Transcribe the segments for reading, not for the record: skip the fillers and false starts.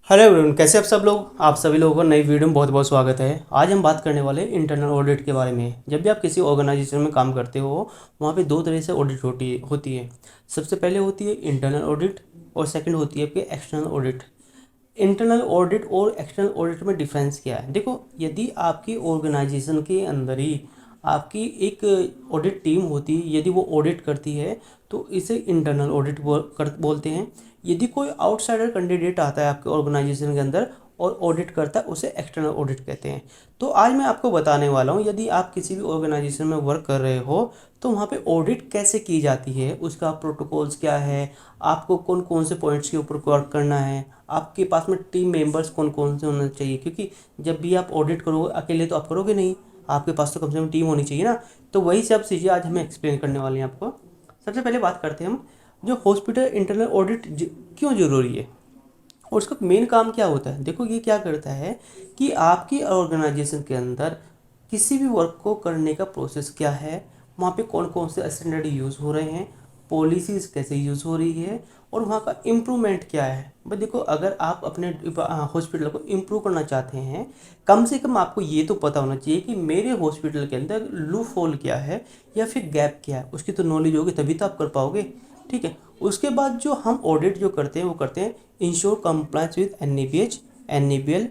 Hello everyone, कैसे आप सब लोग। आप सभी लोगों को नई वीडियो में बहुत बहुत स्वागत है। आज हम बात करने वाले इंटरनल ऑडिट के बारे में। जब भी आप किसी ऑर्गेनाइजेशन में काम करते हो, वहाँ पे दो तरह से ऑडिट होती है। सबसे पहले होती है इंटरनल ऑडिट और सेकंड होती है आपकी एक्सटर्नल ऑडिट। इंटरनल ऑडिट और एक्सटर्नल ऑडिट में डिफरेंस क्या है? देखो, यदि आपकी ऑर्गेनाइजेशन के अंदर ही आपकी एक ऑडिट टीम होती है, यदि वो ऑडिट करती है तो इसे इंटरनल ऑडिट बोलते हैं। यदि कोई आउटसाइडर कैंडिडेट आता है आपके ऑर्गेनाइजेशन के अंदर और ऑडिट करता है, उसे एक्सटर्नल ऑडिट कहते हैं। तो आज मैं आपको बताने वाला हूँ, यदि आप किसी भी ऑर्गेनाइजेशन में वर्क कर रहे हो तो वहाँ पे ऑडिट कैसे की जाती है, उसका प्रोटोकॉल्स क्या है, आपको कौन कौन से पॉइंट्स के ऊपर वर्क करना है, आपके पास में टीम मेंबर्स कौन कौन से होने चाहिए। क्योंकि जब भी आप ऑडिट करोगे अकेले तो आप करोगे नहीं, आपके पास तो कम से कम टीम होनी चाहिए ना। तो वही सब चीज़ें आज हमें एक्सप्लेन करने वाले हैं आपको। सबसे पहले बात करते हैं हम, जो हॉस्पिटल इंटरनल ऑडिट क्यों ज़रूरी है और उसका मेन काम क्या होता है। देखो, ये क्या करता है कि आपकी ऑर्गेनाइजेशन के अंदर किसी भी वर्क को करने का प्रोसेस क्या है, वहाँ पे कौन कौन से स्टैंडर्ड यूज़ हो रहे हैं, पॉलिसीज़ कैसे यूज़ हो रही है और वहाँ का इम्प्रूवमेंट क्या है। भाई देखो, अगर आप अपने हॉस्पिटल को इम्प्रूव करना चाहते हैं, कम से कम आपको ये तो पता होना चाहिए कि मेरे हॉस्पिटल के अंदर लूप होल क्या है या फिर गैप क्या है। उसकी तो नॉलेज होगी तभी तो आप कर पाओगे। ठीक है। उसके बाद जो हम ऑडिट जो करते हैं वो करते हैं ensure compliance with NABH, NABL,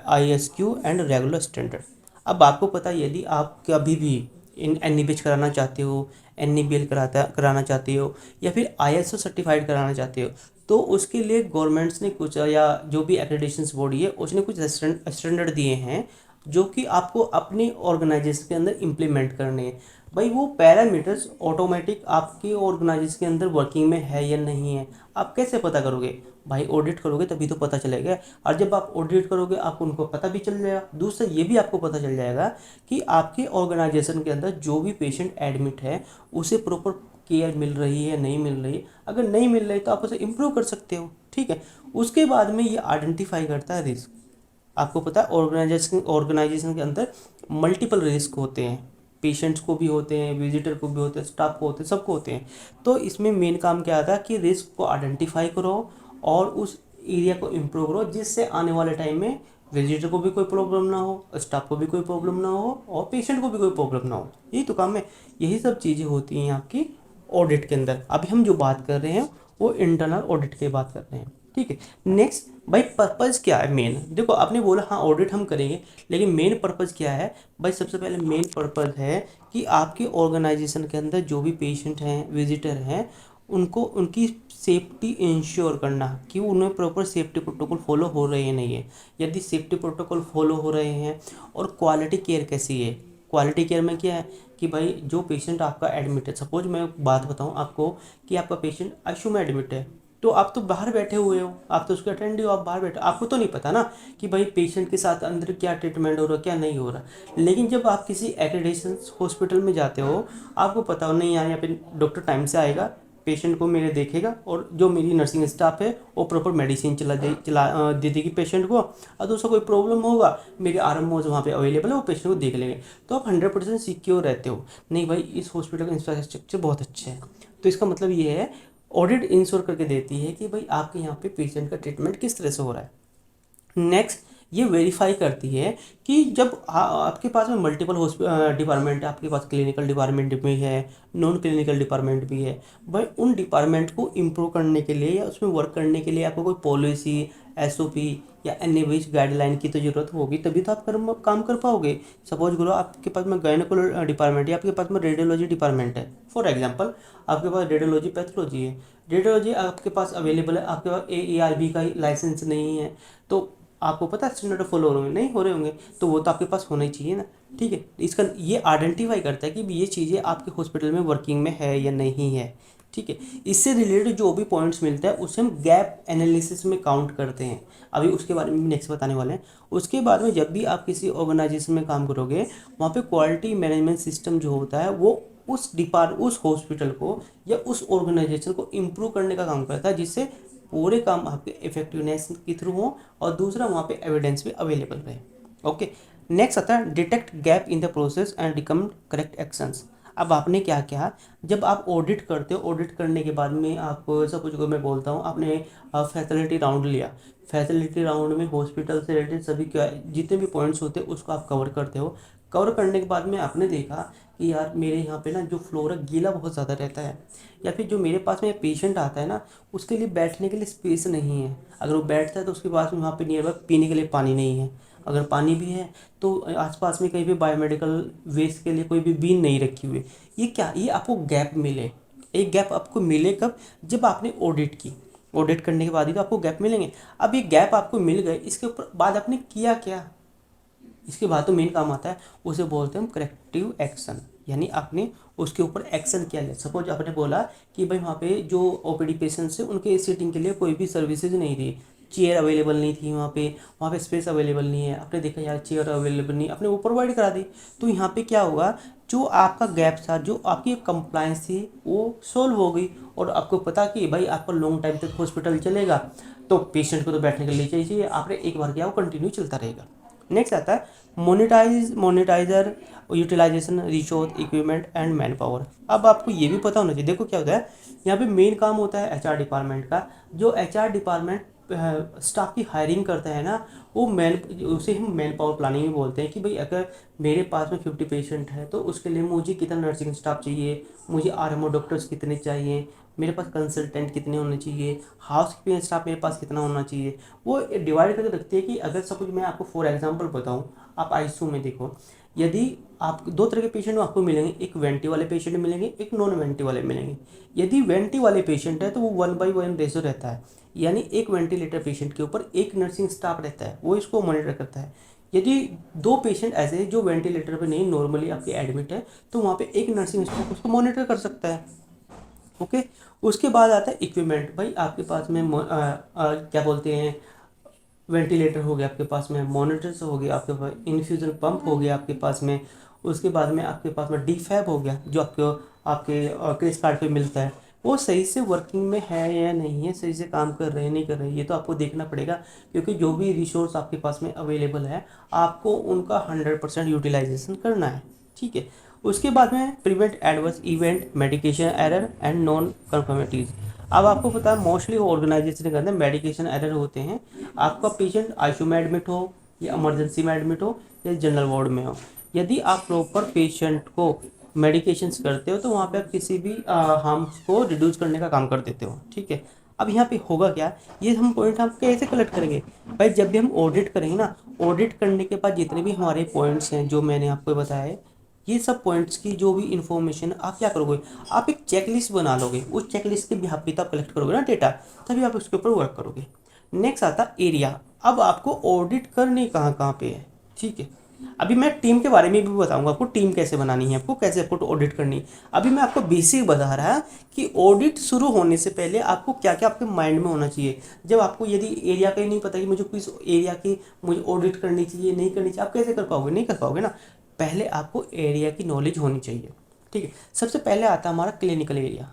ISQ and regular standard. अब आपको पता है, यदि आप कभी भी इन NABH कराना चाहते हो, NABL कराना चाहते हो या फिर ISO सर्टिफाइड कराना चाहते हो, तो उसके लिए गवर्नमेंट्स ने कुछ, या जो भी एक्रेडिटेशन बॉडी है उसने कुछ स्टैंडर्ड दिए हैं जो कि आपको अपनी ऑर्गेनाइजेशन के अंदर इम्प्लीमेंट करने हैं। भाई वो पैरामीटर्स ऑटोमेटिक आपके ऑर्गेनाइजेशन के अंदर वर्किंग में है या नहीं है, आप कैसे पता करोगे? भाई ऑडिट करोगे तभी तो पता चलेगा। और जब आप ऑडिट करोगे आपको उनको पता भी चल जाएगा। दूसरा ये भी आपको पता चल जाएगा कि आपके ऑर्गेनाइजेशन के अंदर जो भी पेशेंट एडमिट है उसे प्रॉपर केयर मिल रही है नहीं मिल रही है। अगर नहीं मिल रही तो आप उसे इम्प्रूव कर सकते हो। ठीक है। उसके बाद में ये आइडेंटिफाई करता है रिस्क। आपको पता है ऑर्गेनाइजेशन के अंदर मल्टीपल रिस्क होते हैं, पेशेंट्स को भी होते हैं, विजिटर को भी होते हैं, स्टाफ को होते हैं, सबको होते हैं। तो इसमें मेन काम क्या आता है कि रिस्क को आइडेंटिफाई करो और उस एरिया को इम्प्रूव करो, जिससे आने वाले टाइम में विजिटर को भी कोई प्रॉब्लम ना हो, स्टाफ को भी कोई प्रॉब्लम ना हो और पेशेंट को भी कोई प्रॉब्लम ना हो। यही तो काम है। यही सब चीज़ें होती हैं आपकी ऑडिट के अंदर। अभी हम जो बात कर रहे हैं वो इंटरनल ऑडिट की बात कर रहे हैं। ठीक है। नेक्स्ट, भाई पर्पज़ क्या है मेन? देखो, आपने बोला हाँ ऑडिट हम करेंगे, लेकिन मेन पर्पज़ क्या है? भाई सबसे पहले मेन पर्पज़ है कि आपके ऑर्गेनाइजेशन के अंदर जो भी पेशेंट हैं, विजिटर हैं, उनको उनकी सेफ्टी इंश्योर करना कि उन्हें प्रॉपर सेफ्टी प्रोटोकॉल फॉलो हो रहे हैं नहीं है। यदि सेफ्टी प्रोटोकॉल फॉलो हो रहे हैं और क्वालिटी केयर कैसी है। क्वालिटी केयर में क्या है कि भाई जो पेशेंट आपका एडमिट है, सपोज मैं बात बताऊं आपको कि आपका पेशेंट आईसीयू में एडमिट है, तो आप तो बाहर बैठे हुए हो, आप तो उसके अटेंड हो, आप बाहर बैठे, आपको तो नहीं पता ना कि भाई पेशेंट के साथ अंदर क्या ट्रीटमेंट हो रहा है क्या नहीं हो रहा। लेकिन जब आप किसी एक्रेडिटेशन हॉस्पिटल में जाते हो, आपको पता हो नहीं यार यहाँ पे डॉक्टर टाइम से आएगा, पेशेंट को मेरे देखेगा और जो मेरी नर्सिंग स्टाफ है वो प्रॉपर मेडिसिन दे देगी पेशेंट को। और दूसरा कोई प्रॉब्लम होगा, मेरे RMOs वहाँ पे अवेलेबल है, वो पेशेंट को देख लेंगे। तो आप 100% सिक्योर रहते हो। नहीं भाई, इस हॉस्पिटल का इंफ्रास्ट्रक्चर बहुत अच्छा है, तो इसका मतलब ये है ऑडिट इंश्योर करके देती है कि भाई आपके यहाँ पे पेशेंट का ट्रीटमेंट किस तरह से हो रहा है। नेक्स्ट, ये वेरीफाई करती है कि जब आपके पास में मल्टीपल डिपार्टमेंट है, आपके पास क्लिनिकल डिपार्टमेंट भी है, नॉन क्लिनिकल डिपार्टमेंट भी है, भाई उन डिपार्टमेंट को इम्प्रूव करने के लिए या उसमें वर्क करने के लिए आपको कोई पॉलिसी, SOP या NABH गाइडलाइन की तो ज़रूरत होगी, तभी तो आप काम कर पाओगे। सपोज करो आपके पास में गायनेकोलॉजी डिपार्टमेंट है, आपके पास में रेडियोलॉजी डिपार्टमेंट है। फॉर एग्जांपल, आपके पास रेडियोलॉजी पैथोलॉजी है, रेडियोलॉजी आपके पास अवेलेबल है, आपके पास AARB का लाइसेंस नहीं है, तो आपको पता है स्टैंडर्ड फॉलो हो रहे होंगे नहीं हो रहे होंगे, तो वो तो आपके पास होना ही चाहिए ना। ठीक है। इसका ये आइडेंटिफाई करता है कि ये चीज़ें आपके हॉस्पिटल में वर्किंग में है या नहीं है। ठीक है। इससे रिलेटेड जो भी पॉइंट्स मिलता है उसे हम गैप एनालिसिस में काउंट करते हैं। अभी उसके बारे में नेक्स्ट बताने वाले हैं। उसके बाद में जब भी आप किसी ऑर्गेनाइजेशन में काम करोगे, वहाँ पे क्वालिटी मैनेजमेंट सिस्टम जो होता है वो उस हॉस्पिटल को या उस ऑर्गेनाइजेशन को इम्प्रूव करने का काम करता है, जिससे पूरे काम आपके इफेक्टिवनेस के थ्रू हो और दूसरा वहाँ पे एविडेंस भी अवेलेबल रहे। ओके। नेक्स्ट आता है detect gap in the process and recommend correct actions. अब आपने क्या किया, जब आप ऑडिट करते हो, ऑडिट करने के बाद में आप सपोज को मैं बोलता हूँ, आपने फैसिलिटी राउंड लिया। फैसिलिटी राउंड में हॉस्पिटल से रिलेटेड सभी क्या जितने भी पॉइंट्स होते हैं उसको आप कवर करते हो। कवर करने के बाद में आपने देखा कि यार मेरे यहाँ पे ना जो फ्लोर है गीला बहुत ज़्यादा रहता है, या फिर जो मेरे पास में पेशेंट आता है ना उसके लिए बैठने के लिए स्पेस नहीं है। अगर वो बैठता है तो उसके पास में वहाँ पे नियर बाय पीने के लिए पानी नहीं है। अगर पानी भी है तो आसपास में कहीं भी बायोमेडिकल वेस्ट के लिए कोई भी बीन नहीं रखी हुई। ये क्या, ये आपको गैप मिले। एक गैप आपको मिले कब, जब आपने ऑडिट की। ऑडिट करने के बाद ही तो आपको गैप मिलेंगे। अब ये गैप आपको मिल गए, इसके ऊपर बाद आपने किया क्या, इसके बाद तो मेन काम आता है, उसे बोलते हैं हम करेक्टिव एक्शन। यानी आपने उसके ऊपर एक्शन किया है। सपोज आपने बोला कि भाई वहाँ पे जो ओपीडी पेशेंट्स हैं उनके सीटिंग के लिए कोई भी सर्विसेज नहीं थी, चेयर अवेलेबल नहीं थी वहाँ पे स्पेस अवेलेबल नहीं है। आपने देखा यार चेयर अवेलेबल नहीं, आपने वो प्रोवाइड करा दी। तो यहाँ पे क्या हुआ, जो आपका गैप था, जो आपकी कंप्लाइंस थी वो सोल्व हो गई। और आपको पता कि भाई आपका लॉन्ग टाइम तक हॉस्पिटल चलेगा, तो पेशेंट को तो बैठने के लिए चाहिए, आपने एक बार किया वो कंटिन्यू चलता रहेगा। नेक्स्ट आता है मोनेटाइजर utilization resource equipment and man power. अब आपको ये भी पता होना चाहिए, देखो क्या होता है यहाँ पे मेन काम होता है एचआर डिपार्टमेंट का। जो एचआर डिपार्टमेंट स्टाफ की हायरिंग करता है ना, वो उसे हम मैन पावर प्लानिंग में बोलते हैं कि भाई अगर मेरे पास में 50 पेशेंट है तो उसके लिए मुझे कितना नर्सिंग स्टाफ चाहिए, मुझे आरएमओ डॉक्टर्स कितने चाहिए, मेरे पास कंसल्टेंट कितने होने चाहिए, हाउस कीपिंग स्टाफ मेरे पास कितना होना चाहिए। वो डिवाइड करके रखती है कि अगर सपोज मैं आपको फॉर एग्जांपल बताऊं, आप आईसीयू में देखो, यदि आप दो तरह के पेशेंट आपको मिलेंगे, एक वेंटी वाले पेशेंट मिलेंगे, एक नॉन वेंटी वाले मिलेंगे। यदि वेंटी वाले पेशेंट है तो वो 1:1 रेशो रहता है, यानी एक वेंटिलेटर पेशेंट के ऊपर एक नर्सिंग स्टाफ रहता है, वो इसको मॉनिटर करता है। यदि दो पेशेंट ऐसे जो वेंटिलेटर पे नहीं नॉर्मली आपके एडमिट है, तो वहाँ पे एक नर्सिंग स्टाफ उसको मॉनिटर कर सकता है। ओके। उसके बाद आता है इक्विपमेंट। भाई आपके पास में क्या बोलते हैं, वेंटिलेटर हो गया आपके पास में, मॉनिटर्स हो गया आपके पास, इन्फ्यूज़न पंप हो गया आपके पास में। उसके बाद में आपके पास में डीफैब हो गया जो आपको आपके क्रेडिट कार्ड पे मिलता है। वो सही से वर्किंग में है या नहीं है, सही से काम कर रहे हैं नहीं कर रहे हैं, ये तो आपको देखना पड़ेगा। क्योंकि जो भी रिसोर्स आपके पास में अवेलेबल है आपको उनका 100% यूटिलाइजेशन करना है। ठीक है। उसके बाद में prevent adverse event, medication error and non conformities. अब आपको पता है मोस्टली ऑर्गेनाइजेशन के अंदर मेडिकेशन एरर होते हैं। आपका पेशेंट आईसीयू में एडमिट हो या इमरजेंसी में एडमिट हो या जनरल वार्ड में हो, यदि आप प्रॉपर पेशेंट को मेडिकेशंस करते हो तो वहाँ पे आप किसी भी हार्म्स को रिड्यूस करने का काम कर देते हो। ठीक है। अब यहाँ पे होगा क्या, ये हम पॉइंट हम कैसे कलेक्ट करेंगे भाई, जब भी हम ऑडिट करेंगे ना, ऑडिट करने के बाद जितने भी हमारे पॉइंट्स हैं जो मैंने आपको बताया है, ये सब पॉइंट्स की जो भी इन्फॉर्मेशन आप क्या करोगे, आप एक चेकलिस्ट बना लोगे। उस चेकलिस्ट के बिहाफ पे आप कलेक्ट करोगे ना डेटा, तभी आप उसके ऊपर वर्क करोगे। नेक्स्ट आता एरिया। अब आपको ऑडिट करनी कहाँ कहाँ पे है। ठीक है। अभी मैं टीम के बारे में भी बताऊंगा आपको, टीम कैसे बनानी है, आपको कैसे आपको ऑडिट करनी है। अभी मैं आपको बेसिक बता रहा है कि ऑडिट शुरू होने से पहले आपको क्या क्या आपके माइंड में होना चाहिए। जब आपको यदि एरिया का ही नहीं पता कि मुझे किस एरिया की मुझे ऑडिट करनी चाहिए नहीं करनी चाहिए, आप कैसे कर पाओगे, नहीं कर पाओगे ना। पहले आपको एरिया की नॉलेज होनी चाहिए। ठीक है। सबसे पहले आता है हमारा क्लिनिकल एरिया।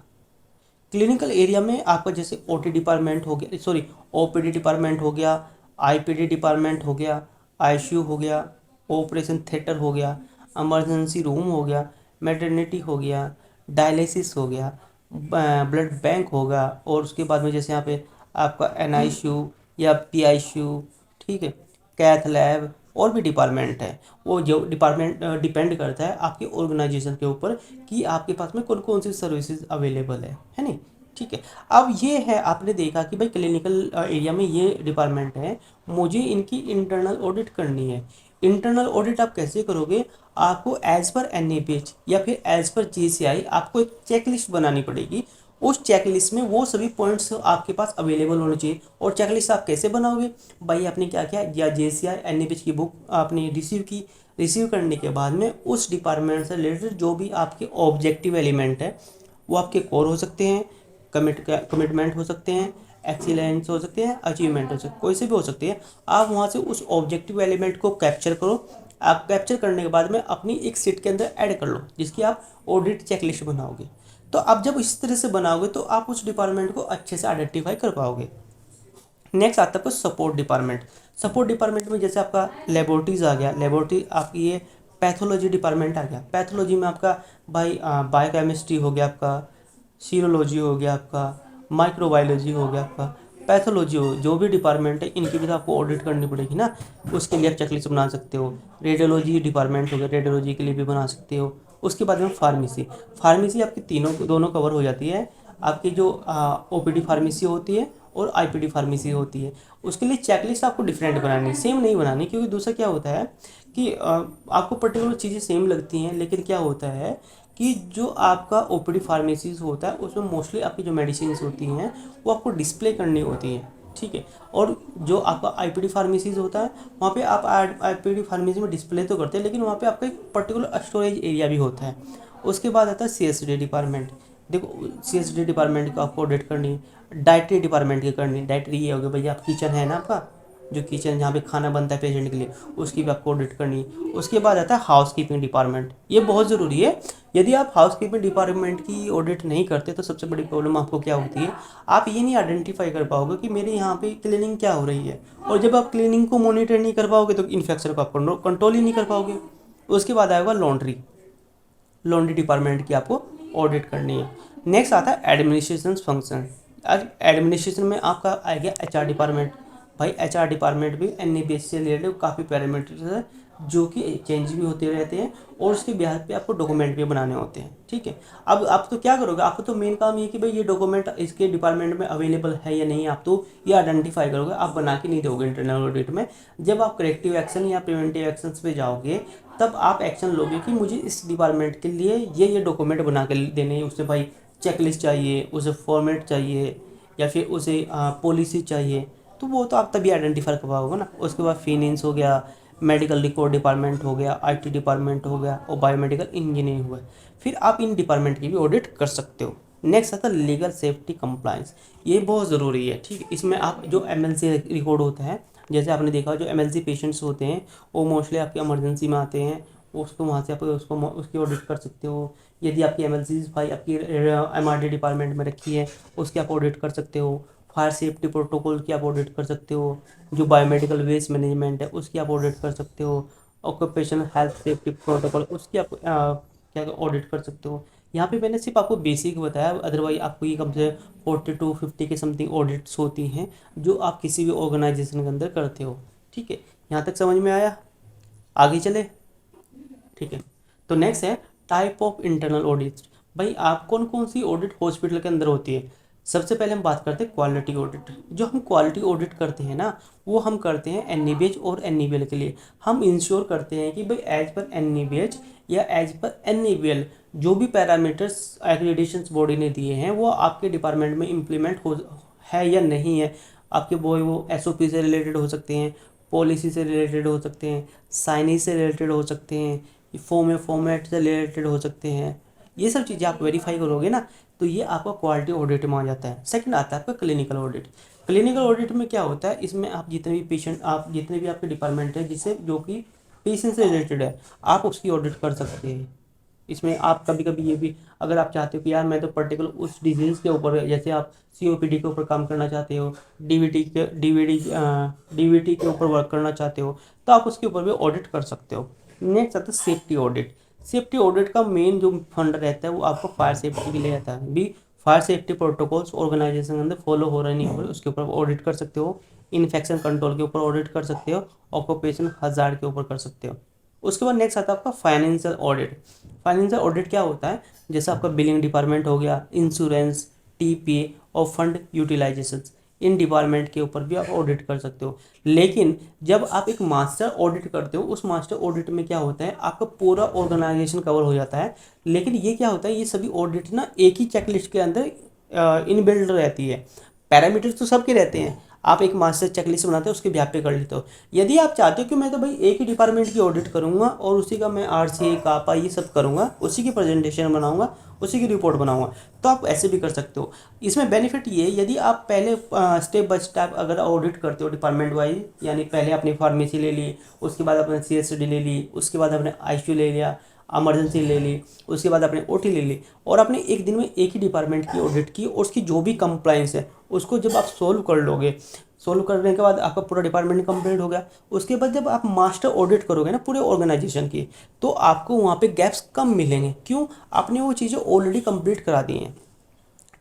क्लिनिकल एरिया में आपका जैसे ओटी डिपार्टमेंट हो गया, सॉरी ओपीडी डिपार्टमेंट हो गया, आईपीडी डिपार्टमेंट हो गया, आईसीयू हो गया, ऑपरेशन थिएटर हो गया, इमरजेंसी रूम हो गया, मैटरनिटी हो गया, डायलिसिस हो गया, ब्लड बैंक होगा, और उसके बाद में जैसे यहाँ पे आपका एनआईसीयू या पीआईसीयू, ठीक है, कैथ लैब, और भी डिपार्टमेंट है। वो जो डिपार्टमेंट डिपेंड करता है आपके ऑर्गेनाइजेशन के ऊपर कि आपके पास में कौन कौन सी सर्विसेज अवेलेबल है नहीं। ठीक है। अब ये है, आपने देखा कि भाई क्लिनिकल एरिया में ये डिपार्टमेंट है, मुझे इनकी इंटरनल ऑडिट करनी है। इंटरनल ऑडिट आप कैसे करोगे, आपको एज पर एनएपीएच या फिर एज पर जीसीआई आपको एक चेकलिस्ट बनानी पड़ेगी। उस चेकलिस्ट में वो सभी पॉइंट्स आपके पास अवेलेबल होने चाहिए। और चेकलिस्ट आप कैसे बनाओगे भाई, आपने क्या किया, या जेसीआई एनएपीएच की बुक आपने रिसीव की, रिसीव करने के बाद में उस डिपार्टमेंट से रिलेटेड जो भी आपके ऑब्जेक्टिव एलिमेंट है, वो आपके कोर हो सकते हैं, कमिटमेंट हो सकते हैं, एक्सीलेंस हो सकते हैं, अचीवमेंट हो सकते हैं, कोई से भी हो सकती है। आप वहाँ से उस ऑब्जेक्टिव एलिमेंट को कैप्चर करो। आप कैप्चर करने के बाद में अपनी एक सीट के अंदर ऐड कर लो, जिसकी आप ऑडिट चेकलिस्ट बनाओगे। तो आप जब इस तरह से बनाओगे तो आप उस डिपार्टमेंट को अच्छे से आइडेंटिफाई कर पाओगे। नेक्स्ट आता है आपका सपोर्ट डिपार्टमेंट। सपोर्ट डिपार्टमेंट में जैसे आपका लेबोरेटरीज आ गया, लेबोरेटरी आपकी ये पैथोलॉजी डिपार्टमेंट आ गया। पैथोलॉजी में आपका भाई बायोकेमिस्ट्री हो गया आपका, सीरोलॉजी हो गया आपका, माइक्रोबायोलॉजी हो गया आपका, पैथोलॉजी हो, जो भी डिपार्टमेंट है इनकी भी तो आपको ऑडिट करनी पड़ेगी ना। उसके लिए आप चेकलिस्ट बना सकते हो। रेडियोलॉजी डिपार्टमेंट हो गया, रेडियोलॉजी के लिए भी बना सकते हो। उसके बाद में फार्मेसी, फार्मेसी आपकी तीनों दोनों कवर हो जाती है। आपकी जो ओपीडी फार्मेसी होती है और आईपीडी फार्मेसी होती है। उसके लिए चेकलिस्ट आपको डिफरेंट बनानी है, सेम नहीं बनानी, क्योंकि दूसरा क्या होता है कि आपको पर्टिकुलर चीज़ें सेम लगती हैं, लेकिन क्या होता है कि जो आपका ओपीडी फार्मेसीज होता है उसमें मोस्टली आपकी जो मेडिसिन होती हैं वो आपको डिस्प्ले करनी होती हैं, ठीक है। और जो आपका आईपीडी फार्मेसीज होता है वहाँ पे आप आईपीडी फार्मेसी में डिस्प्ले तो करते हैं, लेकिन वहाँ पे आपका एक पर्टिकुलर स्टोरेज एरिया भी होता है। उसके बाद आता है सीएसडी डिपार्टमेंट। देखो सीएसडी डिपार्टमेंट को आपको ऑडिट करनी है। डाइटरी डिपार्टमेंट की करनी है। डाइटरी ये हो गया भैया, आप किचन है ना आपका, जो किचन जहाँ पे खाना बनता है पेशेंट के लिए, उसकी भी आपको ऑडिट करनी है। उसके बाद आता है हाउस कीपिंग डिपार्टमेंट। ये बहुत ज़रूरी है। यदि आप हाउस कीपिंग डिपार्टमेंट की ऑडिट नहीं करते तो सबसे बड़ी प्रॉब्लम आपको क्या होती है, आप ये नहीं आइडेंटिफाई कर पाओगे कि मेरे यहाँ पे क्लीनिंग क्या हो रही है। और जब आप क्लीनिंग को मॉनिटर नहीं कर पाओगे तो इन्फेक्शन को आप कंट्रोल ही नहीं कर पाओगे। उसके बाद आएगा लॉन्ड्री। लॉन्ड्री डिपार्टमेंट की आपको ऑडिट करनी है। नेक्स्ट आता है एडमिनिस्ट्रेशन फंक्शन। आज एडमिनिस्ट्रेशन में आपका आ गया एचआर डिपार्टमेंट। भाई एचआर डिपार्टमेंट भी एनईबीएच से रिलेटेड काफ़ी पैरामीटर्स है जो कि चेंज भी होते रहते हैं, और उसके बिहार पे आपको डॉक्यूमेंट भी बनाने होते हैं, ठीक है। अब आप तो क्या करोगे, आपको तो मेन काम ये कि भाई ये डॉक्यूमेंट इसके डिपार्टमेंट में अवेलेबल है या नहीं, आप तो ये आइडेंटिफाई करोगे, आप बना के नहीं दोगे इंटरनल ऑडिट में। जब आप करेक्टिव एक्शन या प्रिवेंटिव एक्शन पे जाओगे तब आप एक्शन लोगे कि मुझे इस डिपार्टमेंट के लिए ये डॉक्यूमेंट बना के देने हैं। उसे भाई चेकलिस्ट चाहिए, उसे फॉर्मेट चाहिए, या फिर उसे पॉलिसी चाहिए, तो वो तो आप तभी आइडेंटिफाई कर पाओगे ना। उसके बाद फिनेंस हो गया, मेडिकल रिकॉर्ड डिपार्टमेंट हो गया, आईटी डिपार्टमेंट हो गया, और बायोमेडिकल इंजीनियरिंग हुआ। फिर आप इन डिपार्टमेंट की भी ऑडिट कर सकते हो। नेक्स्ट आता है लीगल सेफ्टी कंप्लायंस। ये बहुत ज़रूरी है, ठीक है। इसमें आप जो एमएलसी रिकॉर्ड होता है, जैसे आपने देखा जो एमएलसी पेशेंट्स होते हैं वो मोस्टली आपके इमरजेंसी में आते हैं, उसको वहाँ से आप उसकी ऑडिट कर सकते हो। यदि आपकी एमएलसी फाइल आपकी एमआरडी डिपार्टमेंट में रखी है उसकी आप ऑडिट कर सकते हो। फायर सेफ्टी प्रोटोकॉल की आप ऑडिट कर सकते हो। जो बायोमेडिकल वेस्ट मैनेजमेंट है उसकी आप ऑडिट कर सकते हो। ऑक्यूपेशनल हेल्थ सेफ्टी प्रोटोकॉल उसकी आप क्या ऑडिट कर सकते हो। यहाँ पे मैंने सिर्फ आपको बेसिक बताया, अदरवाइज आपको ये कम से 40 to 50 के समथिंग ऑडिट्स होती हैं जो आप किसी भी ऑर्गेनाइजेशन के अंदर करते हो, ठीक है। यहाँ तक समझ में आया, आगे चले, ठीक है। तो नेक्स्ट है टाइप ऑफ इंटरनल ऑडिट। भाई आप कौन कौन सी ऑडिट हॉस्पिटल के अंदर होती है। सबसे पहले हम बात करते हैं क्वालिटी ऑडिट। जो हम क्वालिटी ऑडिट करते हैं ना वो हम करते हैं एनईबीएच और एनईबीएल के लिए। हम इंश्योर करते हैं कि भाई एज पर एनईबीएच या एज पर एनईबीएल जो भी पैरामीटर्स एक्रेडिटेशन बॉडी ने दिए हैं वो आपके डिपार्टमेंट में इम्प्लीमेंट हो है या नहीं है। आपके वो एसओपी से रिलेटेड हो सकते हैं, पॉलिसी से रिलेटेड हो सकते हैं, साइनेज से रिलेटेड हो सकते हैं, फॉर्मेट से रिलेटेड हो सकते हैं। ये सब चीज़ें आप वेरीफाई करोगे ना तो ये आपका क्वालिटी ऑडिट में आ जाता है। सेकंड आता है आपका क्लिनिकल ऑडिट। क्लिनिकल ऑडिट में क्या होता है, इसमें आप जितने भी आपके डिपार्टमेंट है जिससे जो कि पेशेंट से रिलेटेड है आप उसकी ऑडिट कर सकते हैं। इसमें आप कभी कभी ये भी अगर आप चाहते हो कि यार मैं तो पर्टिकुलर उस डिजीज़ के ऊपर, जैसे आप सीओपीडी के ऊपर काम करना चाहते हो, डीवीटी के ऊपर वर्क करना चाहते हो, तो आप उसके ऊपर भी ऑडिट कर सकते हो। नेक्स्ट आता है सेफ्टी ऑडिट। सेफ्टी ऑडिट का मेन जो फंड रहता है वो आपको फायर सेफ्टी के लिए रहता है। भी फायर सेफ्टी प्रोटोकॉल्स ऑर्गेनाइजेशन के अंदर फॉलो हो रहे नहीं हो रहे उसके ऊपर ऑडिट कर सकते हो। इन्फेक्शन कंट्रोल के ऊपर ऑडिट कर सकते हो। ऑक्यूपेशन हजार्ड के ऊपर कर सकते हो। उसके बाद नेक्स्ट आता है आपका फाइनेंशियल ऑडिट। फाइनेंशियल ऑडिट क्या होता है, जैसे आपका बिलिंग डिपार्टमेंट हो गया, इंश्योरेंस, टीपीए और फंड यूटिलाइजेशन, इन डिपार्टमेंट के ऊपर भी आप ऑडिट कर सकते हो। लेकिन जब आप एक मास्टर ऑडिट करते हो उस मास्टर ऑडिट में क्या होता है आपका पूरा ऑर्गेनाइजेशन कवर हो जाता है। लेकिन ये क्या होता है, ये सभी ऑडिट ना एक ही चेकलिस्ट के अंदर इनबिल्ड रहती है। पैरामीटर्स तो सबके रहते हैं, आप एक मास्टर चेकलिस्ट बनाते हो उसके ब्याह पे कर लेते हो। यदि आप चाहते हो कि मैं तो भाई एक ही डिपार्टमेंट की ऑडिट करूंगा और उसी का मैं आरसी कापा ये सब करूंगा, उसी की प्रेजेंटेशन बनाऊंगा, उसी की रिपोर्ट बनाऊंगा, तो आप ऐसे भी कर सकते हो। इसमें बेनिफिट ये यदि आप पहले स्टेप बाय स्टेप अगर ऑडिट करते हो डिपार्टमेंट वाइज, यानी पहले अपनी फार्मेसी ले ली, उसके बाद अपने सीएसडी ले ली, उसके बाद अपने आईसीयू ले लिया, इमरजेंसी ले ली, उसके बाद आपने ओटी ले ली, और आपने एक दिन में एक ही डिपार्टमेंट की ऑडिट की, और उसकी जो भी कंप्लाइंस है उसको जब आप सोल्व कर लोगे, सोल्व करने के बाद आपका पूरा डिपार्टमेंट कंप्लीट हो गया। उसके बाद जब आप मास्टर ऑडिट करोगे ना पूरे ऑर्गेनाइजेशन की, तो आपको वहाँ पे गैप्स कम मिलेंगे। क्यों? आपने वो चीज़ें ऑलरेडी कंप्लीट करा दी हैं।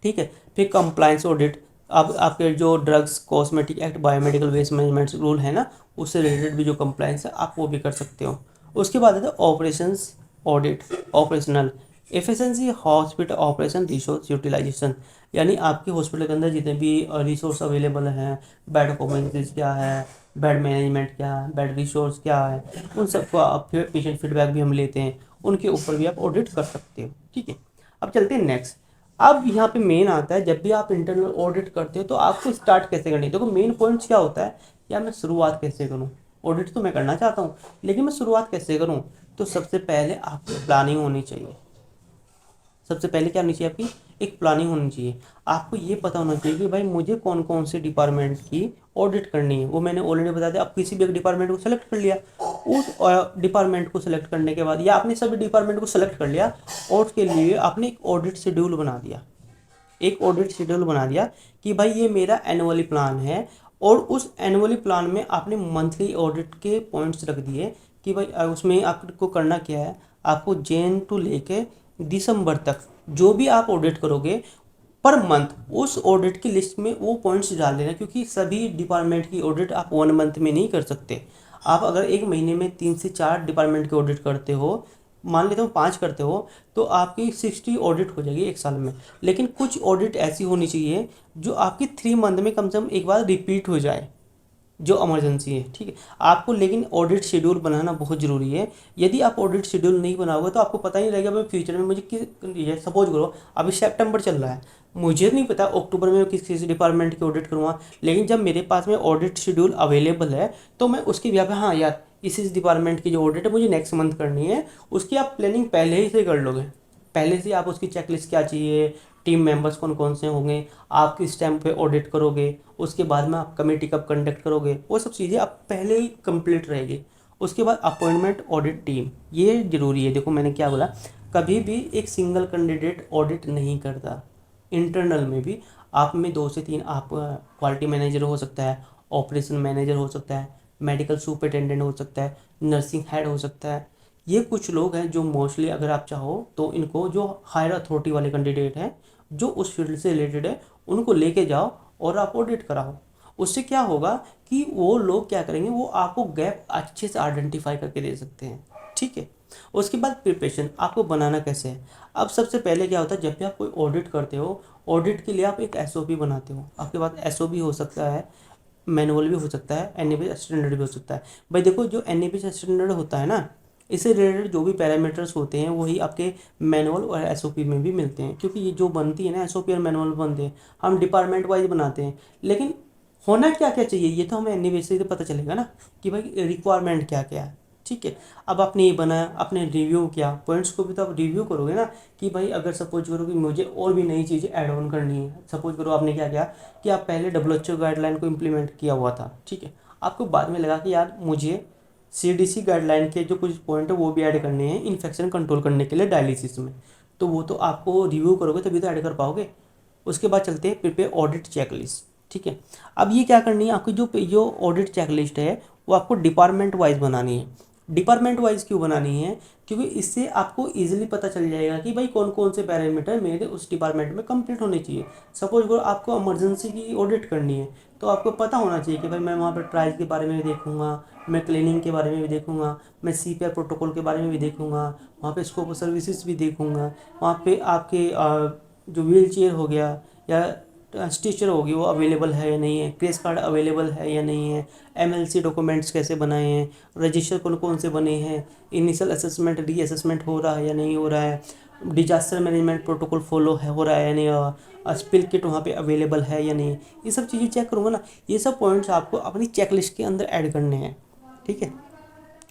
ठीक है। फिर कंप्लायंस ऑडिट, अब आपके जो drugs cosmetic act biomedical waste management rule है ना, उससे रिलेटेड भी जो कंप्लायंस है आप वो भी कर सकते हो। उसके बाद आता है operations audit, operational efficiency hospital operation resource utilisation, यानी आपके हॉस्पिटल के अंदर जितने भी रिसोर्स अवेलेबल हैं, बेड ऑक्यूपेंसीज क्या है, बेड मैनेजमेंट क्या है, बेड रिसोर्स क्या है, उन सबको आप फिर पेशेंट फीडबैक भी हम लेते हैं, उनके ऊपर भी आप ऑडिट कर सकते हो। ठीक है। अब चलते हैं नेक्स्ट। अब यहाँ पे मेन आता है, जब भी आप इंटरनल ऑडिट करते हो तो आपको स्टार्ट कैसे करनी है। देखो मेन पॉइंट्स क्या होता है, या मैं शुरुआत कैसे करूँ। ऑडिट तो मैं करना चाहता हूँ, लेकिन मैं शुरुआत कैसे करूँ। तो सबसे पहले आपकी प्लानिंग होनी चाहिए। सबसे पहले क्या होनी चाहिए, आपकी एक प्लानिंग होनी चाहिए। आपको ये पता होना चाहिए कि भाई मुझे कौन कौन से डिपार्टमेंट की ऑडिट करनी है। वो मैंने ऑलरेडी बता दिया। आप किसी भी एक डिपार्टमेंट को सेलेक्ट कर लिया, उस डिपार्टमेंट को सेलेक्ट करने के बाद, या आपने सभी डिपार्टमेंट को सेलेक्ट कर लिया, और उसके लिए आपने एक ऑडिट शेड्यूल बना दिया। एक ऑडिट शेड्यूल बना दिया कि भाई ये मेरा एनुअली प्लान है, और उस एनुअली प्लान में आपने मंथली ऑडिट के पॉइंट्स रख दिए कि भाई उसमें आपको करना क्या है। आपको जैन टू लेके दिसंबर तक जो भी आप ऑडिट करोगे पर मंथ, उस ऑडिट की लिस्ट में वो पॉइंट्स डाल देना, क्योंकि सभी डिपार्टमेंट की ऑडिट आप 1 मंथ में नहीं कर सकते। आप अगर एक महीने में 3 से 4 डिपार्टमेंट की ऑडिट करते हो, मान लेता हूँ 5 करते हो, तो आपकी 60 ऑडिट हो जाएगी एक साल में। लेकिन कुछ ऑडिट ऐसी होनी चाहिए जो आपकी 3 मंथ में कम से कम एक बार रिपीट हो जाए, जो इमरजेंसी है। ठीक है। आपको लेकिन ऑडिट शेड्यूल बनाना बहुत ज़रूरी है। यदि आप ऑडिट शेड्यूल नहीं बनाओगे तो आपको पता ही नहीं रहेगा भाई फ्यूचर में मुझे किस, सपोज करो अभी सितंबर चल रहा है, मुझे नहीं पता अक्टूबर में किस किस डिपार्टमेंट की ऑडिट करूँगा, लेकिन जब मेरे पास में ऑडिट शेड्यूल अवेलेबल है तो मैं उसके बिहाफ पे, हाँ यार इस डिपार्टमेंट की जो ऑडिट है मुझे नेक्स्ट मंथ करनी है, उसकी आप प्लानिंग पहले ही से कर लोगे। पहले से आप उसकी चेकलिस्ट क्या चाहिए, टीम मेंबर्स कौन कौन से होंगे, आप किस टाइम पे ऑडिट करोगे, उसके बाद में आप कमेटी कब कंडक्ट करोगे, वो सब चीज़ें आप पहले ही कंप्लीट रहेगी। उसके बाद अपॉइंटमेंट ऑडिट टीम, ये ज़रूरी है। देखो मैंने क्या बोला, कभी भी एक सिंगल कैंडिडेट ऑडिट नहीं करता। इंटरनल में भी आप में 2 से 3, आप क्वालिटी मैनेजर हो सकता है, ऑपरेशन मैनेजर हो सकता है, मेडिकल सुपरिटेंडेंट हो सकता है, नर्सिंग हेड हो सकता है। ये कुछ लोग हैं जो मोस्टली, अगर आप चाहो तो इनको, जो हायर अथॉरिटी वाले कैंडिडेट हैं जो उस फील्ड से रिलेटेड है, उनको लेके जाओ और आप ऑडिट कराओ। उससे क्या होगा कि वो लोग क्या करेंगे, वो आपको गैप अच्छे से आइडेंटिफाई करके दे सकते हैं। ठीक है। उसके बाद प्रिपरेशन आपको बनाना कैसे है। अब सबसे पहले क्या होता है, जब भी आप कोई ऑडिट करते हो, ऑडिट के लिए आप एक एसओपी बनाते हो। आपके पास एसओपी हो सकता है, मैनुअल भी हो सकता है, एनएबीएस स्टैंडर्ड भी हो सकता है। भाई देखो जो एनएबीएस स्टैंडर्ड होता है ना, इससे रिलेटेड जो भी पैरामीटर्स होते हैं वही आपके मैनुअल और एसओपी में भी मिलते हैं, क्योंकि ये जो बनती है ना एसओपी और मैनुअल बनते हैं, हम डिपार्टमेंट वाइज बनाते हैं। लेकिन होना क्या क्या चाहिए ये तो हमें एनएबीएस से पता चलेगा ना, कि भाई रिक्वायरमेंट क्या क्या है। ठीक है। अब आपने ये बनाया, आपने रिव्यू किया, पॉइंट्स को भी तो आप रिव्यू करोगे ना, कि भाई अगर सपोज करो कि मुझे और भी नई चीज़ें ऐड ऑन करनी है। सपोज करो आपने क्या किया कि आप पहले डब्ल्यूएचओ गाइडलाइन को इम्प्लीमेंट किया हुआ था। ठीक है। आपको बाद में लगा कि यार मुझे सीडीसी गाइडलाइन के जो कुछ पॉइंट है वो भी ऐड करने हैं इन्फेक्शन कंट्रोल करने के लिए डायलिसिस में, तो वो तो आपको रिव्यू करोगे तभी तो ऐड कर पाओगे। उसके बाद चलते हैं प्रिपेयर ऑडिट चेकलिस्ट। ठीक है। अब ये क्या करनी है, आपकी जो ऑडिट चेकलिस्ट है वो आपको डिपार्टमेंट वाइज बनानी है। डिपार्टमेंट वाइज क्यों बनानी है, क्योंकि इससे आपको इजीली पता चल जाएगा कि भाई कौन कौन से पैरामीटर मेरे उस डिपार्टमेंट में कंप्लीट होने चाहिए। सपोज करो आपको इमरजेंसी की ऑडिट करनी है, तो आपको पता होना चाहिए कि भाई मैं वहाँ पर ट्रायल्स के बारे में भी देखूंगा, मैं क्लीनिंग के बारे में भी देखूंगा, मैं सीपीआर प्रोटोकॉल के बारे में भी देखूंगा, वहाँ पे स्कोप ऑफ सर्विसेज भी देखूंगा, वहाँ पे आपके जो व्हील चेयर हो गया या स्टिचर होगी वो अवेलेबल है या नहीं है, क्रेस कार्ड अवेलेबल है या नहीं है, एमएलसी डॉक्यूमेंट्स कैसे बनाए हैं, रजिस्टर कौन कौन से बने हैं, इनिशियल असेसमेंट री असेसमेंट हो रहा है या नहीं हो रहा है, डिजास्टर मैनेजमेंट प्रोटोकॉल फॉलो है हो रहा है या नहीं, स्पिल किट वहाँ पे अवेलेबल है या नहीं, ये सब चीज़ें चेक करूँगा ना। ये सब पॉइंट्स आपको अपनी चेकलिस्ट के अंदर ऐड करने हैं। ठीक है।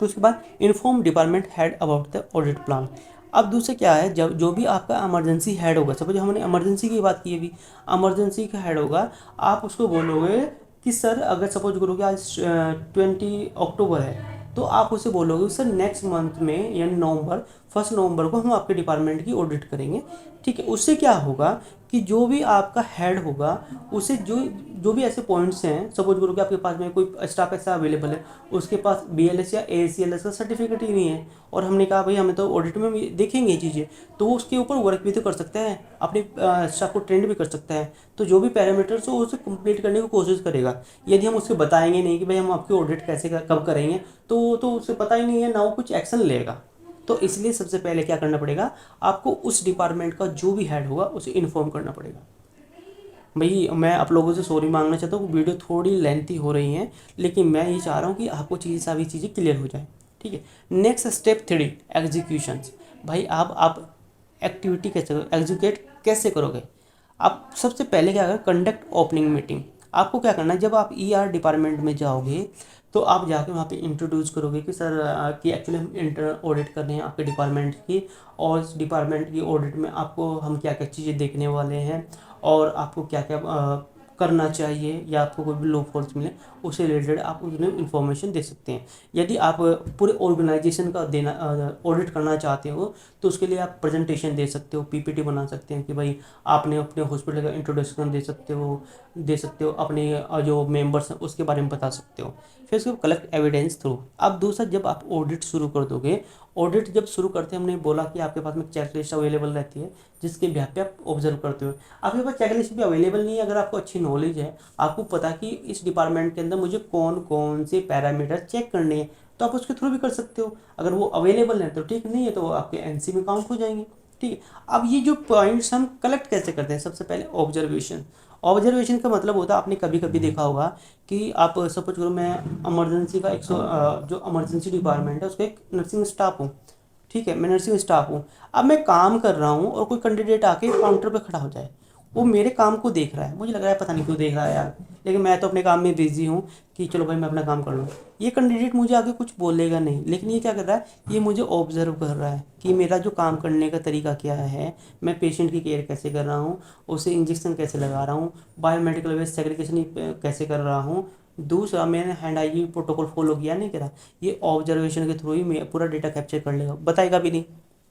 तो उसके बाद inform department head about the audit plan. अब दूसरा क्या है, जब जो भी आपका इमरजेंसी हेड होगा, सपोज हमने इमरजेंसी की बात की, अभी इमरजेंसी का हेड होगा, आप उसको बोलोगे कि सर अगर सपोज करो कि आज 20 अक्टूबर है, तो आप उसे बोलोगे सर नेक्स्ट मंथ में यानी नवंबर 1 नवंबर को हम आपके डिपार्टमेंट की ऑडिट करेंगे। ठीक है, उससे क्या होगा कि जो भी आपका हेड होगा उसे जो जो भी ऐसे पॉइंट्स हैं, सपोज करो कि आपके पास में कोई स्टाफ ऐसा अवेलेबल है उसके पास BLS या ACLS का सर्टिफिकेट ही नहीं है, और हमने कहा भाई हमें तो ऑडिट में भी देखेंगे ये चीज़ें, तो वो उसके ऊपर वर्क भी तो कर सकता है, अपने स्टाफ को ट्रेंड भी कर सकता है। तो जो भी पैरामीटर्स हो उसे कंप्लीट करने की कोशिश करेगा। यदि हम उससे बताएंगे नहीं कि भाई हम आपकी ऑडिट कब करेंगे, तो उसे पता ही नहीं है, ना वो कुछ एक्शन लेगा। तो इसलिए सबसे पहले क्या करना पड़ेगा, आपको उस डिपार्टमेंट का जो भी हेड होगा उसे इन्फॉर्म करना पड़ेगा। भाई मैं आप लोगों से सॉरी मांगना चाहता हूँ, वीडियो थोड़ी लेंथी हो रही है, लेकिन मैं ये चाह रहा हूँ कि आपको सारी चीज़ें क्लियर हो जाए। ठीक है, नेक्स्ट स्टेप 3, एग्जीक्यूशंस। भाई आप एक्टिविटी कैसे एग्जीक्यूट कैसे करोगे। आप सबसे पहले क्या करें, कंडक्ट ओपनिंग मीटिंग। आपको क्या करना है, जब आप ER डिपार्टमेंट में जाओगे तो आप जाके वहाँ पे इंट्रोड्यूस करोगे कि सर कि एक्चुअली हम इंटरनल ऑडिट कर रहे हैं आपके डिपार्टमेंट की, और इस डिपार्टमेंट की ऑडिट में आपको हम क्या क्या चीज़ें देखने वाले हैं, और आपको क्या क्या करना चाहिए, या आपको कोई भी लो फॉल्स मिले उससे रिलेटेड आप उन्हें इन्फॉर्मेशन दे सकते हैं। यदि आप पूरे ऑर्गेनाइजेशन का देना ऑडिट करना चाहते हो तो उसके लिए आप प्रेजेंटेशन दे सकते हो, PPT बना सकते हैं कि भाई आपने अपने हॉस्पिटल का इंट्रोडक्शन दे सकते हो अपने जो मेंबर्स हैं उसके बारे में बता सकते हो। फिर उसको कलेक्ट एविडेंस थ्रू। अब दूसरा, जब आप ऑडिट शुरू कर दोगे, ऑडिट जब शुरू करते हैं हमने बोला कि आपके पास में चेकलिस्ट अवेलेबल रहती है जिसके बिहाफ पे आप ऑब्जर्व करते हो। आपके पास चेकलिस्ट भी अवेलेबल नहीं है, अगर आपको अच्छी नॉलेज है, आपको पता कि इस डिपार्टमेंट के अंदर मुझे कौन कौन से पैरामीटर चेक करने हैं, तो आप उसके थ्रू भी कर सकते हो। अगर वो अवेलेबल है तो ठीक, नहीं है तो वो आपके NC में काउंट हो जाएंगे। ठीक है, अब ये जो पॉइंट्स हम कलेक्ट कैसे करते हैं, सबसे पहले ऑब्जर्वेशन। ऑब्जर्वेशन का मतलब होता है, आपने कभी कभी देखा होगा कि आप सपोज करो मैं इमरजेंसी का जो इमरजेंसी डिपार्टमेंट है उसका एक नर्सिंग स्टाफ हूँ। ठीक है, मैं नर्सिंग स्टाफ हूँ। अब मैं काम कर रहा हूँ और कोई कैंडिडेट आके काउंटर पे खड़ा हो जाए, वो मेरे काम को देख रहा है, मुझे लग रहा है पता नहीं क्यों देख रहा है यार, लेकिन मैं तो अपने काम में बिजी हूँ कि चलो भाई मैं अपना काम कर लूँ। ये कैंडिडेट मुझे आगे कुछ बोलेगा नहीं, लेकिन ये क्या कर रहा है, ये मुझे ऑब्जर्व कर रहा है कि मेरा जो काम करने का तरीका क्या है, मैं पेशेंट की केयर कैसे कर रहा हूँ, उसे इंजेक्शन कैसे लगा रहा हूँ, बायोमेडिकल वेस्ट सेग्रीगेशन कैसे कर रहा हूँ, दूसरा मैंने हैंड हाइजीन प्रोटोकॉल फॉलो किया नहीं करा। ये ऑब्जर्वेशन के थ्रू ही मैं पूरा डेटा कैप्चर कर लेगा, बताएगा भी नहीं।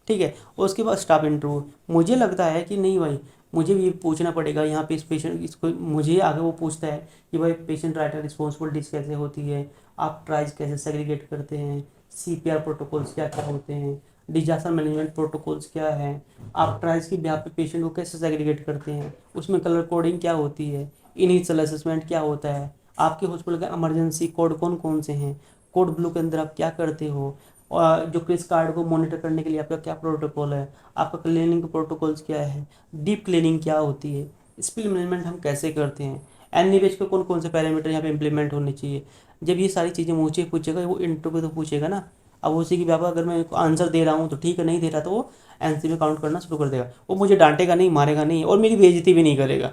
ठीक है, और उसके बाद स्टाफ इंटरव्यू। मुझे लगता है कि नहीं भाई, मुझे भी पूछना पड़ेगा यहाँ पे इस पेशेंट इसको, मुझे आगे वो पूछता है कि भाई पेशेंट राइटर रिस्पॉन्सिबिलिटीज कैसे होती है, आप ट्राइज कैसे सेग्रीगेट करते हैं, CPR प्रोटोकॉल्स क्या क्या होते हैं, डिजास्टर मैनेजमेंट प्रोटोकॉल्स क्या है, आप ट्राइज की ब्याह पे पेशेंट को कैसे सेग्रीगेट करते हैं, उसमें कलर कोडिंग क्या होती है, इनिशियल असेसमेंट क्या होता है, आपके हॉस्पिटल का इमरजेंसी कोड कौन कौन से हैं, कोड ब्लू के अंदर आप क्या करते हो, और जो क्रिस कार्ड को मॉनिटर करने के लिए आपका क्या प्रोटोकॉल है, आपका क्लीनिंग प्रोटोकॉल्स क्या है, डीप क्लीनिंग क्या होती है, स्पिल मैनेजमेंट हम कैसे करते हैं, एनएबीएच के कौन कौन से पैरामीटर यहाँ पे इंप्लीमेंट होने चाहिए। जब ये सारी चीज़ें मुझे पूछेगा, वो इंटरव्यू तो पूछेगा ना। अब उसी की व्यापार अगर मैं आंसर दे रहा हूँ तो ठीक है, नहीं दे रहा तो वो NC में काउंट करना शुरू कर देगा। वो मुझे डांटेगा नहीं, मारेगा नहीं, और मेरी बेइज्जती भी नहीं करेगा।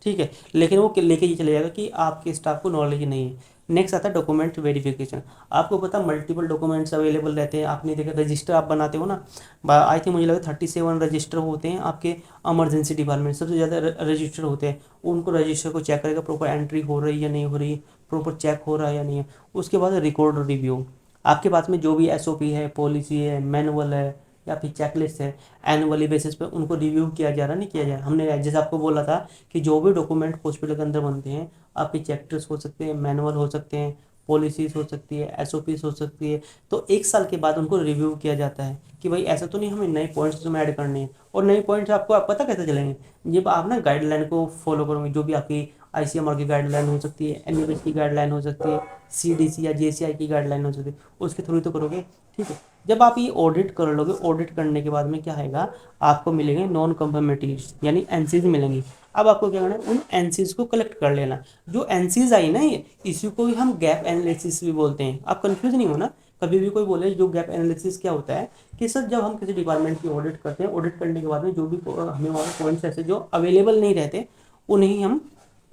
ठीक है, लेकिन वो लेके ये चले जाएगा कि आपके स्टाफ को नॉलेज नहीं है। नेक्स्ट आता है डॉक्यूमेंट वेरिफिकेशन। आपको पता मल्टीपल डॉक्यूमेंट्स अवेलेबल रहते हैं, आपने देखा रजिस्टर आप बनाते हो ना, आई थिंक मुझे लगा 37 रजिस्टर होते हैं आपके इमरजेंसी डिपार्टमेंट, सबसे ज़्यादा रजिस्टर होते हैं। उनको रजिस्टर को चेक करेगा प्रॉपर एंट्री हो रही है या नहीं हो रही, प्रॉपर चेक हो रहा है या नहीं है। उसके बाद रिकॉर्ड रिव्यू। आपके पास में जो भी SOP है, पॉलिसी है, मैनुअल है, या फिर चेकलिस्ट है, एनुअली बेसिस पे उनको रिव्यू किया जा रहा नहीं किया जा रहा। हमने जैसे आपको बोला था कि जो भी डॉक्यूमेंट हॉस्पिटल के अंदर बनते हैं, आपके चैप्टर्स हो सकते हैं, मैनुअल हो सकते हैं, पॉलिसीज हो सकती है, SOPs हो सकती है, तो 1 साल के बाद उनको रिव्यू किया जाता है कि भाई ऐसा तो नहीं हमें नए पॉइंट्स तुम्हें ऐड करने हैं। और नए पॉइंट्स आपको आप पता कैसे चलेंगे, जब आप ना गाइडलाइन को फॉलो करोगे, जो भी आपकी ICMR की गाइडलाइन हो सकती है, NUH की गाइडलाइन हो सकती है, CDC या JCI की गाइडलाइन हो सकती है, उसके थ्रू तो करोगे। ठीक है, जब आप ये ऑडिट कर लोगे, ऑडिट करने के बाद में क्या आएगा, आपको मिलेंगे नॉन कंफर्मिटीज यानी NCs मिलेंगी। अब आपको क्या करना है, उन NCs को कलेक्ट कर लेना। जो NCs आई ना, ये इसी को भी हम गैप एनालिसिस भी बोलते हैं। आप कंफ्यूज नहीं हो ना, कभी भी कोई बोले जो गैप एनालिसिस क्या होता है, कि सर जब हम किसी डिपार्टमेंट की ऑडिट करते हैं, ऑडिट करने के बाद में जो भी हमें वहाँ पॉइंट्स ऐसे जो अवेलेबल नहीं रहते, उन्हें हम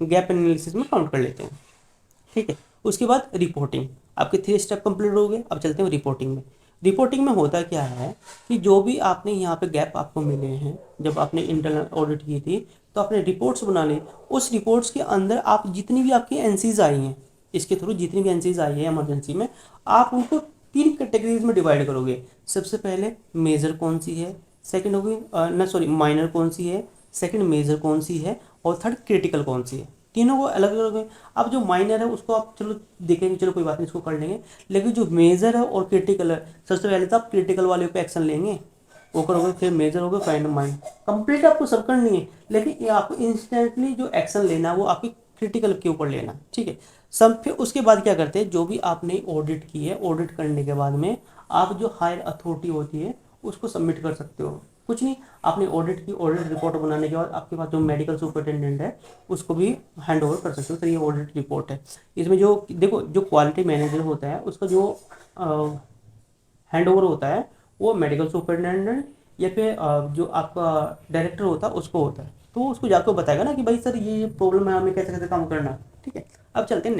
गैप एनालिसिस में काउंट कर लेते हैं। ठीक है, उसके बाद रिपोर्टिंग। आपके 3 स्टेप कंप्लीट हो गए, अब चलते हैं रिपोर्टिंग में। रिपोर्टिंग में होता क्या है कि जो भी आपने यहाँ पे गैप आपको मिले हैं, जब आपने इंटरनल ऑडिट की थी तो आपने रिपोर्ट्स बना ली। उस रिपोर्ट्स के अंदर आप जितनी भी आपकी NCs आई हैं, इसके थ्रू जितनी भी NCs आई है इमरजेंसी में, आप उनको तीन कैटेगरीज में डिवाइड करोगे। सबसे पहले मेजर कौन सी है, सेकंड होगी ना सॉरी माइनर कौन सी है, सेकंड मेजर कौन सी है, और थर्ड क्रिटिकल कौन सी है। तीनों को अलग अलग है। अब जो माइनर है उसको आप चलो देखेंगे, चलो कोई बात नहीं, इसको कर लेंगे। लेकिन जो मेजर है और क्रिटिकल है, सबसे पहले तो आप क्रिटिकल वाले पे एक्शन लेंगे, वो करोगे, फिर मेजर होगा, फाइंड माइंड। कंप्लीट आपको सब करनी है, लेकिन ये आपको इंस्टेंटली जो एक्शन लेना है वो आपकी क्रिटिकल के ऊपर लेना है, ठीक है। सब फिर उसके बाद क्या करते हैं, जो भी आपने ऑडिट की है, ऑडिट करने के बाद में आप जो हायर अथॉरिटी होती है उसको सबमिट कर सकते हो। कुछ नहीं, आपने ऑडिट की, ऑडिट रिपोर्ट बनाने के बाद आपके पास जो मेडिकल सुपरिटेंडेंट है उसको भी हैंड ओवर कर सकते हो। तो ये ऑडिट रिपोर्ट है। इसमें जो देखो, जो क्वालिटी मैनेजर होता है उसका जो हैंड ओवर होता है वो मेडिकल सुपरिटेंडेंट या फिर जो आपका डायरेक्टर होता है उसको होता है। तो उसको जाकर बताएगा ना कि भाई सर ये प्रॉब्लम है, हमें कैसे कैसे काम करना है, ठीक है। अब चलते हैं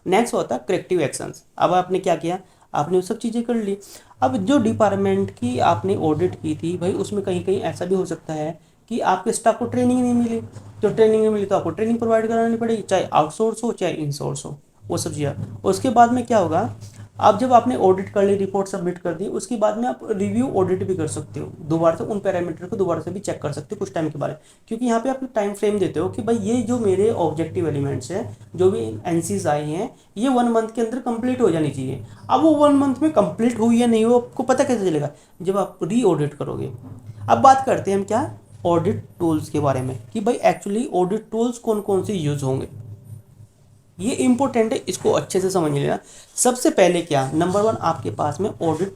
नेक्स्ट होता है करेक्टिव एक्शंस। अब आपने क्या किया, आपने वो सब चीज़ें कर ली। अब जो डिपार्टमेंट की आपने ऑडिट की थी भाई, उसमें कहीं कहीं ऐसा भी हो सकता है कि आपके स्टाफ को ट्रेनिंग नहीं मिली। तो ट्रेनिंग नहीं मिली तो आपको ट्रेनिंग प्रोवाइड करानी पड़ेगी, चाहे आउटसोर्स हो चाहे इनसोर्स हो, वो सब चीज़ें। उसके बाद में क्या होगा, आप जब आपने ऑडिट कर ली, रिपोर्ट सबमिट कर दी, उसके बाद में आप रिव्यू ऑडिट भी कर सकते हो, दोबारा से उन पैरामीटर को दोबारा से भी चेक कर सकते हो कुछ टाइम के बाद। क्योंकि यहाँ पे आप टाइम फ्रेम देते हो कि भाई ये जो मेरे ऑब्जेक्टिव एलिमेंट्स हैं, जो भी एनसीज आई हैं, ये 1 मंथ के अंदर कंप्लीट हो जानी चाहिए। अब वो 1 मंथ में कंप्लीट हुई या नहीं हो आपको पता कैसे चलेगा, जब आप री ऑडिट करोगे। अब बात करते हैं हम क्या, ऑडिट टूल्स के बारे में, कि भाई एक्चुअली ऑडिट टूल्स कौन कौन से यूज होंगे। ये इंपॉर्टेंट है, इसको अच्छे से समझ लेना। सबसे पहले क्या, नंबर 1 आपके पास में ऑडिट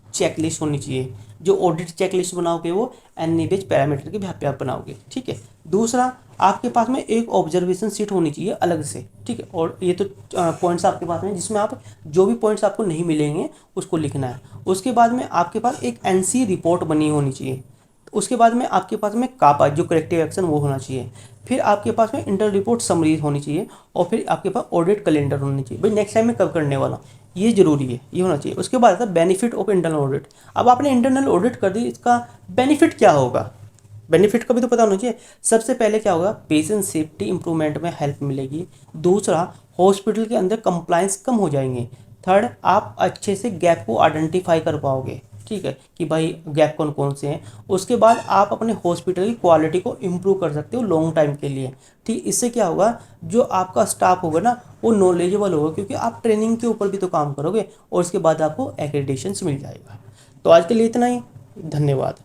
चेकलिस्ट होनी चाहिए। जो ऑडिट चेकलिस्ट बनाओगे वो एनएबीएच पैरामीटर के बेस पे आप बनाओगे, ठीक है। दूसरा, आपके पास में एक ऑब्जर्वेशन सीट होनी चाहिए अलग से, ठीक है। और ये तो पॉइंट्स आपके पास में, जिसमें आप जो भी पॉइंट्स आपको नहीं मिलेंगे उसको लिखना है। उसके बाद में आपके पास एक एनसी रिपोर्ट बनी होनी चाहिए। उसके बाद में आपके पास में कापा जो करेक्टिव एक्शन वो होना चाहिए। फिर आपके पास में इंटर रिपोर्ट समरी होनी चाहिए, और फिर आपके पास ऑडिट कैलेंडर होनी चाहिए। भाई नेक्स्ट टाइम मैं कब करने वाला हूँ, ये जरूरी है, ये होना चाहिए। उसके बाद आता है बेनिफिट ऑफ इंटरनल ऑडिट। अब आपने इंटरनल ऑडिट कर दी, इसका बेनिफिट क्या होगा, बेनिफिट का भी तो पता होना चाहिए। सबसे पहले क्या होगा, पेशेंट सेफ्टी इंप्रूवमेंट में हेल्प मिलेगी। दूसरा, हॉस्पिटल के अंदर कंप्लाइंस कम हो जाएंगे। थर्ड, आप अच्छे से गैप को आइडेंटिफाई कर पाओगे, ठीक है, कि भाई गैप कौन कौन से हैं। उसके बाद आप अपने हॉस्पिटल की क्वालिटी को इम्प्रूव कर सकते हो लॉन्ग टाइम के लिए, ठीक। इससे क्या होगा, जो आपका स्टाफ होगा ना वो नॉलेजेबल होगा, क्योंकि आप ट्रेनिंग के ऊपर भी तो काम करोगे, और उसके बाद आपको एक्रेडिटेशन मिल जाएगा। तो आज के लिए इतना ही, धन्यवाद।